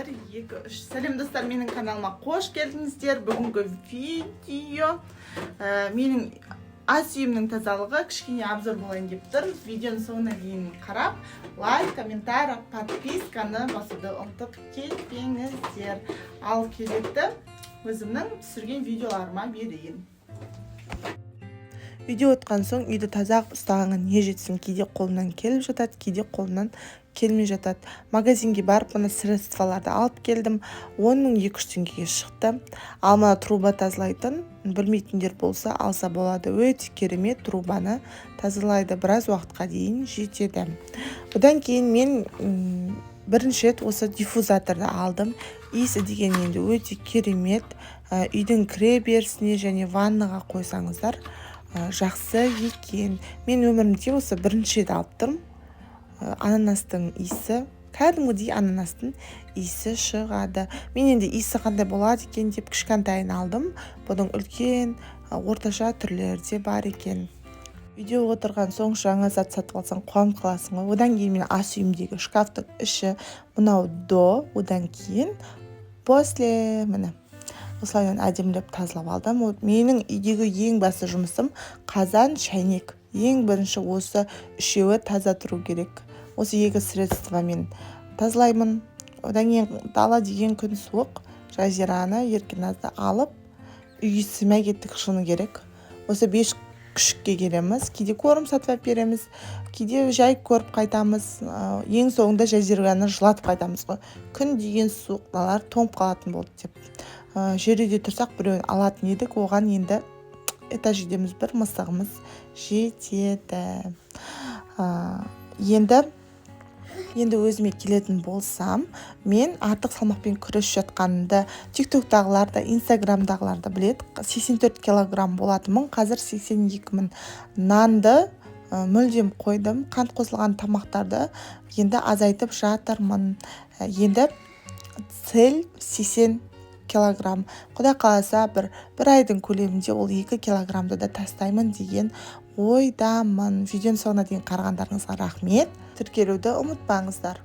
1, 2, 3. Сәлем достар, менің каналыма қош келдіңіздер. Бүгінгі видео менің ас үйімнің тазалығы кішкене обзор болайын деп тұр. Видеоның соңына дейін қарап, лайк, комментарий, подписканы басуды ұмытып кетпеңіздер. Ал кезекті өзімнің түсірген видеоларыма берейін. Видео өткен соң үйді таза ұстағанға не жетсін, кейде қолымнан келіп жатады, кейде қолымнан келмей жатады. Магазинге барып, мына средстволарды алып келдім. 10.200 теңгеге шықты. Ал мына труба тазалайтын, білмейтіндер болса алса болады. Өте керемет, трубаны тазалайды, біраз уақытқа дейін жетеді. Бұдан кейін мен бірінші рет осы диффузаторды алдым. Иісі деген енді өте керемет. Үйдің кіре берісіне және ваннаға қойсаңыздар жақсы екен. Мен өмірімде осы бірінші рет алып тұрмын. Ананастың иісі, кәдімгідей ананастың иісі шығады. Мен енді иісі қандай болады екен деп кішкентайын алдым. Бұның үлкен, орташа түрлері де бар екен. Үйде отырған соң жаңа зат сатып алсаң қуанып қаласың ғой. Одан кейін мен ас үйімдегі шкафтың іші мынау до, одан кейін после міне осылайдан әдемілеп тазалап алдым. Менің үйдегі ең басты жұмысым қазан, шайнек. Ең бірінші осы үшеуі таза тұру керек. Осы екі средствомен тазалаймын. Одан кейін дала деген күн суық. Жазираны, Еркеназды алып, үйге сыймай кеттік шыны керек. Осы 5 күшікке келеміз. Кейде корм сатып береміз, кейде жай көріп қайтамыз. Ең соңында Жазираны жылатып қайтамыз ғой. Күн деген суық, далалар тоңып қалатын болды деп. Жерде тұрсақ біреуін алатын едік, оған енді этаж үйдеміз бір мысығымыз жетеді. Енді өзіме келетін болсам, мен артық салмақпен күресіп жатқанымды тиктоктағылар да, инстаграмдағылар да біледі. 84 килограмм болатынмын, қазір 82 мың. Нанды мүлдем қойдым, қант қосылған тамақтарды енді азайтып жатырмын. Енді цель 80 килограмм. Құда қаласа бір айдың көлемінде ол 2 килограммды да тастаймын деген ойдамын. Видеоның соңына дейін қарағандарыңызға рахмет. Тіркелуді ұмытпаңыздар.